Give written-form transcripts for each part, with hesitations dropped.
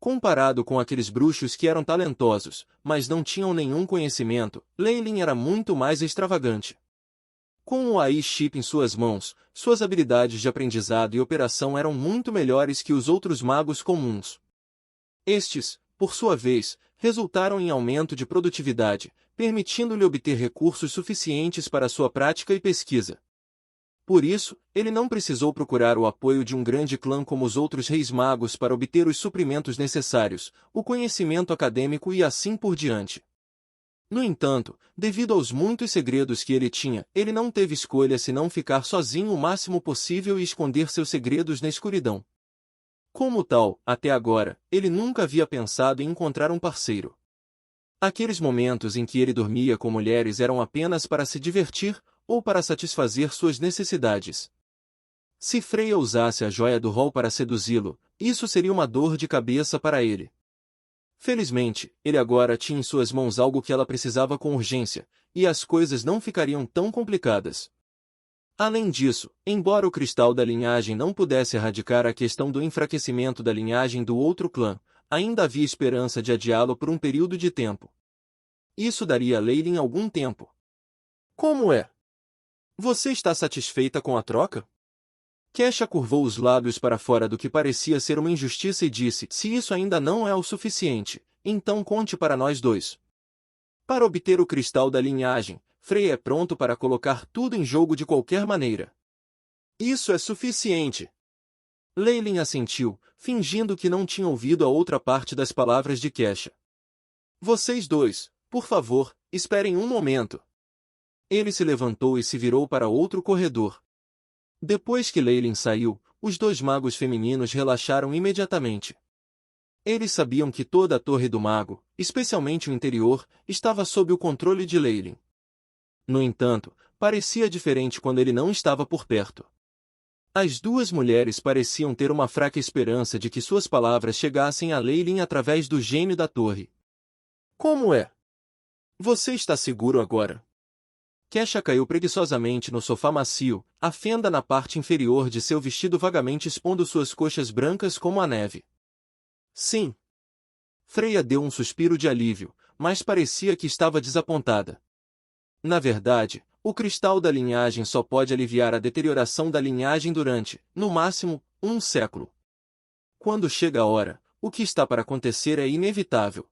Comparado com aqueles bruxos que eram talentosos, mas não tinham nenhum conhecimento, Leylin era muito mais extravagante. Com o AI-chip em suas mãos, suas habilidades de aprendizado e operação eram muito melhores que os outros magos comuns. Estes, por sua vez, resultaram em aumento de produtividade, permitindo-lhe obter recursos suficientes para sua prática e pesquisa. Por isso, ele não precisou procurar o apoio de um grande clã como os outros reis magos para obter os suprimentos necessários, o conhecimento acadêmico e assim por diante. No entanto, devido aos muitos segredos que ele tinha, ele não teve escolha senão ficar sozinho o máximo possível e esconder seus segredos na escuridão. Como tal, até agora, ele nunca havia pensado em encontrar um parceiro. Aqueles momentos em que ele dormia com mulheres eram apenas para se divertir, ou para satisfazer suas necessidades. Se Freya usasse a joia do rol para seduzi-lo, isso seria uma dor de cabeça para ele. Felizmente, ele agora tinha em suas mãos algo que ela precisava com urgência, e as coisas não ficariam tão complicadas. Além disso, embora o cristal da linhagem não pudesse erradicar a questão do enfraquecimento da linhagem do outro clã, ainda havia esperança de adiá-lo por um período de tempo. Isso daria a Leylin algum tempo. Como é? Você está satisfeita com a troca? Kesha curvou os lábios para fora do que parecia ser uma injustiça e disse, se isso ainda não é o suficiente, então conte para nós dois. Para obter o cristal da linhagem, Freya é pronto para colocar tudo em jogo de qualquer maneira. Isso é suficiente. Leylin assentiu, fingindo que não tinha ouvido a outra parte das palavras de Kesha. Vocês dois, por favor, esperem um momento. Ele se levantou e se virou para outro corredor. Depois que Leylin saiu, os dois magos femininos relaxaram imediatamente. Eles sabiam que toda a torre do mago, especialmente o interior, estava sob o controle de Leylin. No entanto, parecia diferente quando ele não estava por perto. As duas mulheres pareciam ter uma fraca esperança de que suas palavras chegassem a Leylin através do gênio da torre. Como é? Você está seguro agora? Kesha caiu preguiçosamente no sofá macio, a fenda na parte inferior de seu vestido vagamente expondo suas coxas brancas como a neve. Sim. Freya deu um suspiro de alívio, mas parecia que estava desapontada. Na verdade, o cristal da linhagem só pode aliviar a deterioração da linhagem durante, no máximo, um século. Quando chega a hora, o que está para acontecer é inevitável.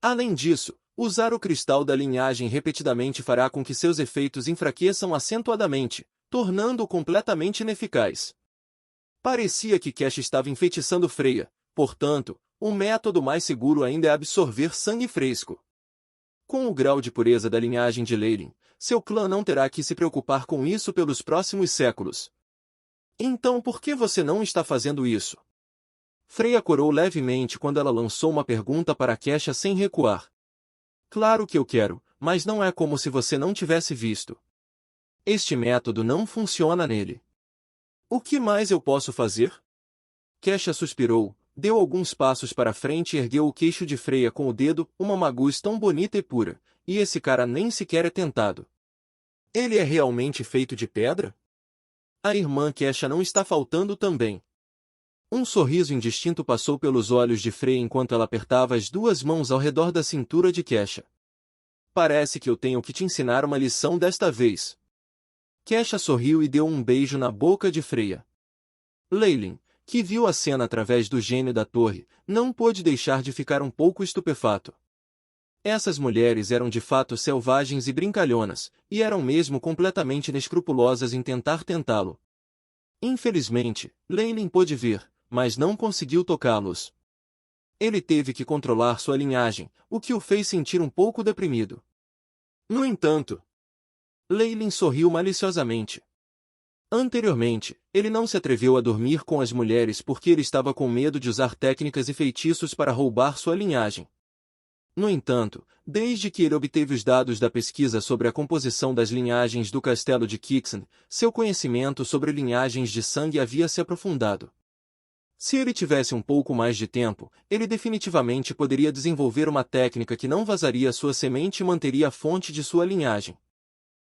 Além disso, usar o cristal da linhagem repetidamente fará com que seus efeitos enfraqueçam acentuadamente, tornando-o completamente ineficaz. Parecia que Kesha estava enfeitiçando Freya, portanto, o método mais seguro ainda é absorver sangue fresco. Com o grau de pureza da linhagem de Leylin, seu clã não terá que se preocupar com isso pelos próximos séculos. Então por que você não está fazendo isso? Freya corou levemente quando ela lançou uma pergunta para Kesha sem recuar. Claro que eu quero, mas não é como se você não tivesse visto. Este método não funciona nele. O que mais eu posso fazer? Kesha suspirou, deu alguns passos para frente e ergueu o queixo de Freya com o dedo, uma maguz tão bonita e pura, e esse cara nem sequer é tentado. Ele é realmente feito de pedra? A irmã Kesha não está faltando também. Um sorriso indistinto passou pelos olhos de Freya enquanto ela apertava as duas mãos ao redor da cintura de Kesha. Parece que eu tenho que te ensinar uma lição desta vez. Kesha sorriu e deu um beijo na boca de Freya. Leylin, que viu a cena através do gênio da torre, não pôde deixar de ficar um pouco estupefato. Essas mulheres eram de fato selvagens e brincalhonas, e eram mesmo completamente inescrupulosas em tentar tentá-lo. Infelizmente, Leylin pôde ver, mas não conseguiu tocá-los. Ele teve que controlar sua linhagem, o que o fez sentir um pouco deprimido. No entanto, Leylin sorriu maliciosamente. Anteriormente, ele não se atreveu a dormir com as mulheres porque ele estava com medo de usar técnicas e feitiços para roubar sua linhagem. No entanto, desde que ele obteve os dados da pesquisa sobre a composição das linhagens do castelo de Kixen, seu conhecimento sobre linhagens de sangue havia se aprofundado. Se ele tivesse um pouco mais de tempo, ele definitivamente poderia desenvolver uma técnica que não vazaria sua semente e manteria a fonte de sua linhagem.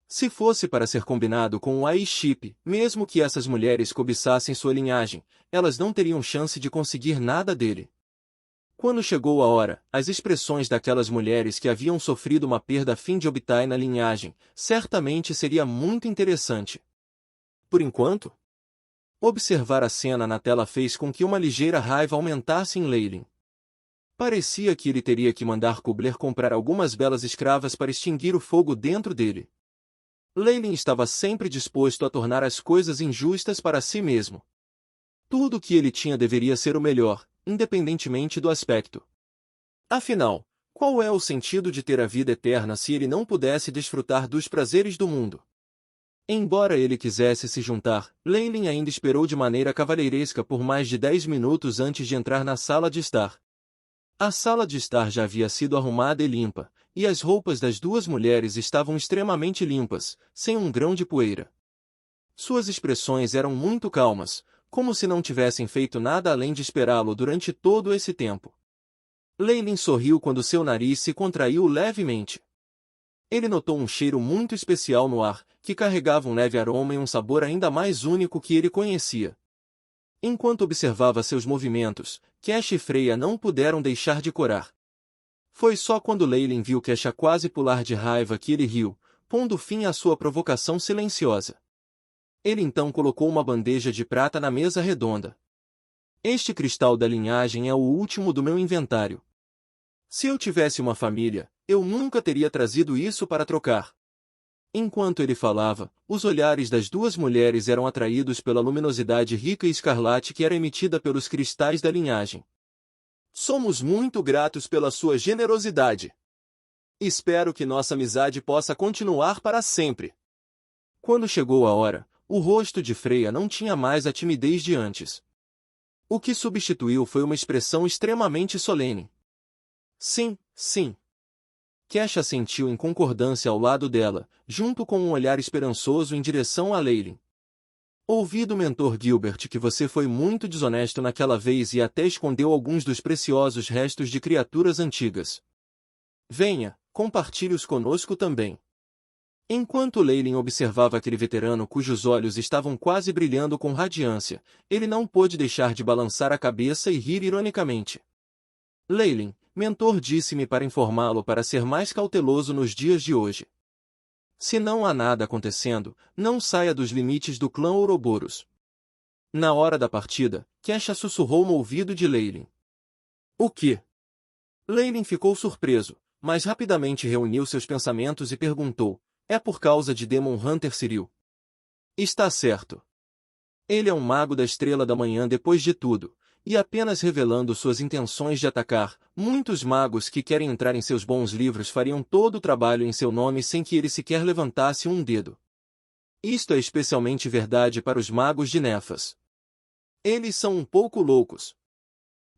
Se fosse para ser combinado com o AI-chip, mesmo que essas mulheres cobiçassem sua linhagem, elas não teriam chance de conseguir nada dele. Quando chegou a hora, as expressões daquelas mulheres que haviam sofrido uma perda a fim de obter na linhagem, certamente seria muito interessante. Por enquanto, observar a cena na tela fez com que uma ligeira raiva aumentasse em Leylin. Parecia que ele teria que mandar Kubler comprar algumas belas escravas para extinguir o fogo dentro dele. Leylin estava sempre disposto a tornar as coisas injustas para si mesmo. Tudo o que ele tinha deveria ser o melhor, independentemente do aspecto. Afinal, qual é o sentido de ter a vida eterna se ele não pudesse desfrutar dos prazeres do mundo? Embora ele quisesse se juntar, Leylin ainda esperou de maneira cavalheiresca por mais de 10 minutos antes de entrar na sala de estar. A sala de estar já havia sido arrumada e limpa, e as roupas das duas mulheres estavam extremamente limpas, sem um grão de poeira. Suas expressões eram muito calmas, como se não tivessem feito nada além de esperá-lo durante todo esse tempo. Leylin sorriu quando seu nariz se contraiu levemente. Ele notou um cheiro muito especial no ar, que carregava um leve aroma e um sabor ainda mais único que ele conhecia. Enquanto observava seus movimentos, Kesh e Freya não puderam deixar de corar. Foi só quando Leylin viu Kesh quase pular de raiva que ele riu, pondo fim à sua provocação silenciosa. Ele então colocou uma bandeja de prata na mesa redonda. Este cristal da linhagem é o último do meu inventário. Se eu tivesse uma família, eu nunca teria trazido isso para trocar. Enquanto ele falava, os olhares das duas mulheres eram atraídos pela luminosidade rica e escarlate que era emitida pelos cristais da linhagem. Somos muito gratos pela sua generosidade. Espero que nossa amizade possa continuar para sempre. Quando chegou a hora, o rosto de Freya não tinha mais a timidez de antes. O que substituiu foi uma expressão extremamente solene. Sim, sim. Kesh assentiu em concordância ao lado dela, junto com um olhar esperançoso em direção a Leylin. Ouvi do mentor Gilbert que você foi muito desonesto naquela vez e até escondeu alguns dos preciosos restos de criaturas antigas. Venha, compartilhe-os conosco também. Enquanto Leylin observava aquele veterano cujos olhos estavam quase brilhando com radiância, ele não pôde deixar de balançar a cabeça e rir ironicamente. Leylin, mentor disse-me para informá-lo para ser mais cauteloso nos dias de hoje. Se não há nada acontecendo, não saia dos limites do clã Ouroboros. Na hora da partida, Kesha sussurrou no ouvido de Leylin. O quê? Leylin ficou surpreso, mas rapidamente reuniu seus pensamentos e perguntou, é por causa de Demon Hunter Cyril? Está certo. Ele é um mago da Estrela da Manhã depois de tudo, e apenas revelando suas intenções de atacar, muitos magos que querem entrar em seus bons livros fariam todo o trabalho em seu nome sem que ele sequer levantasse um dedo. Isto é especialmente verdade para os magos de Nefas. Eles são um pouco loucos.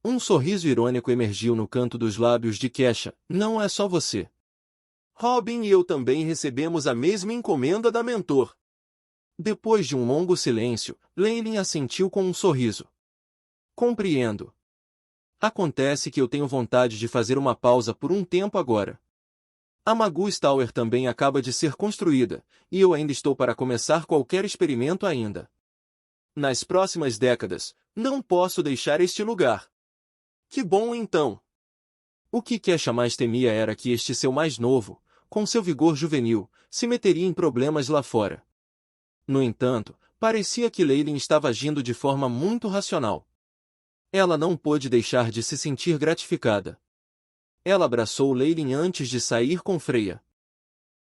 Um sorriso irônico emergiu no canto dos lábios de Kesha, não é só você. Robin e eu também recebemos a mesma encomenda da mentor. Depois de um longo silêncio, Leylin assentiu com um sorriso. Compreendo. Acontece que eu tenho vontade de fazer uma pausa por um tempo agora. A Magus Tower também acaba de ser construída, e eu ainda estou para começar qualquer experimento ainda. Nas próximas décadas, não posso deixar este lugar. Que bom então! O que Kesha mais temia era que este seu mais novo, com seu vigor juvenil, se meteria em problemas lá fora. No entanto, parecia que Leylin estava agindo de forma muito racional. Ela não pôde deixar de se sentir gratificada. Ela abraçou Leylin antes de sair com Freya.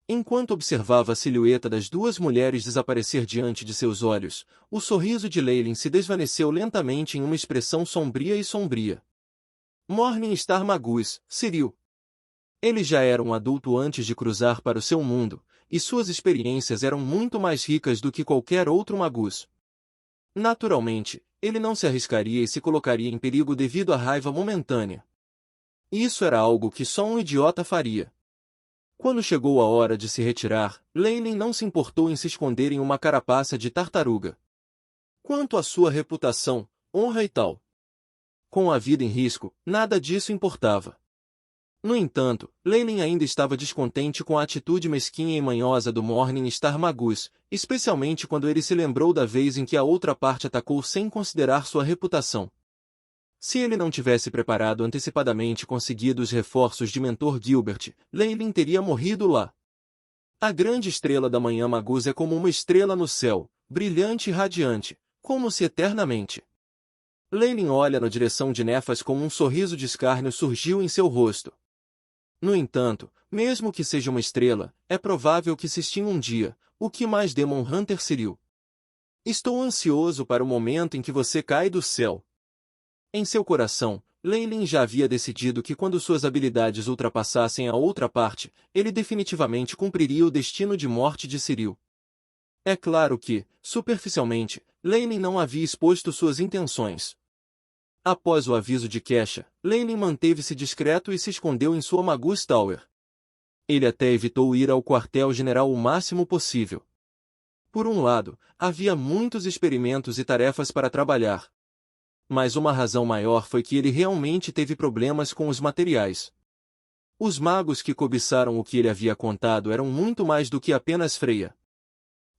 Enquanto observava a silhueta das duas mulheres desaparecer diante de seus olhos, o sorriso de Leylin se desvaneceu lentamente em uma expressão sombria. Morningstar Magus, Cyril. Ele já era um adulto antes de cruzar para o seu mundo, e suas experiências eram muito mais ricas do que qualquer outro Magus. Naturalmente, ele não se arriscaria e se colocaria em perigo devido à raiva momentânea. Isso era algo que só um idiota faria. Quando chegou a hora de se retirar, Leylin não se importou em se esconder em uma carapaça de tartaruga. Quanto à sua reputação, honra e tal. Com a vida em risco, nada disso importava. No entanto, Leylin ainda estava descontente com a atitude mesquinha e manhosa do Morningstar Magus, especialmente quando ele se lembrou da vez em que a outra parte atacou sem considerar sua reputação. Se ele não tivesse preparado antecipadamente e conseguido os reforços de mentor Gilbert, Leyline teria morrido lá. A grande estrela da manhã Magus é como uma estrela no céu, brilhante e radiante, como se eternamente. Leyline olha na direção de Nefas com um sorriso de escárnio surgiu em seu rosto. No entanto, mesmo que seja uma estrela, é provável que se extinga um dia, o que mais Demon Hunter Cyril. Estou ansioso para o momento em que você cai do céu. Em seu coração, Leyline já havia decidido que quando suas habilidades ultrapassassem a outra parte, ele definitivamente cumpriria o destino de morte de Cyril. É claro que, superficialmente, Leyline não havia exposto suas intenções. Após o aviso de Kesha, Leyline manteve-se discreto e se escondeu em sua Magus Tower. Ele até evitou ir ao quartel-general o máximo possível. Por um lado, havia muitos experimentos e tarefas para trabalhar. Mas uma razão maior foi que ele realmente teve problemas com os materiais. Os magos que cobiçaram o que ele havia contado eram muito mais do que apenas Freya.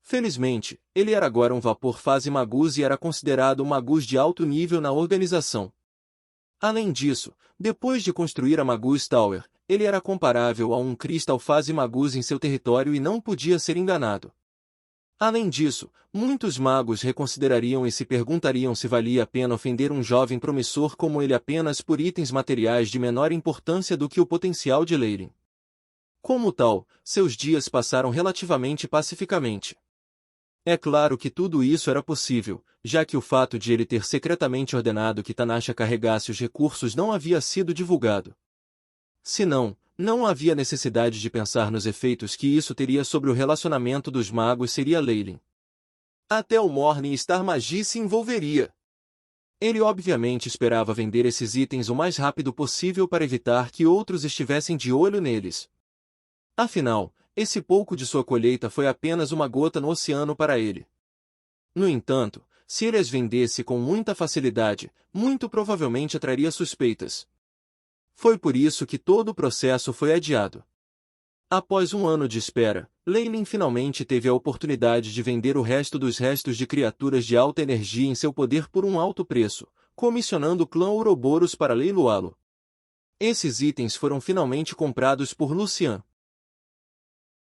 Felizmente, ele era agora um vapor fase Magus e era considerado um Magus de alto nível na organização. Além disso, depois de construir a Magus Tower, ele era comparável a um Crystal fase Magus em seu território e não podia ser enganado. Além disso, muitos magos reconsiderariam e se perguntariam se valia a pena ofender um jovem promissor como ele apenas por itens materiais de menor importância do que o potencial de Leyline. Como tal, seus dias passaram relativamente pacificamente. É claro que tudo isso era possível, já que o fato de ele ter secretamente ordenado que Tanasha carregasse os recursos não havia sido divulgado. Se não, não havia necessidade de pensar nos efeitos que isso teria sobre o relacionamento dos magos seria Leyline. Até o Morning Star Magie se envolveria. Ele obviamente esperava vender esses itens o mais rápido possível para evitar que outros estivessem de olho neles. Afinal, esse pouco de sua colheita foi apenas uma gota no oceano para ele. No entanto, se ele as vendesse com muita facilidade, muito provavelmente atraria suspeitas. Foi por isso que todo o processo foi adiado. Após um ano de espera, Leyline finalmente teve a oportunidade de vender o resto dos restos de criaturas de alta energia em seu poder por um alto preço, comissionando o clã Ouroboros para leiloá-lo. Esses itens foram finalmente comprados por Lucian.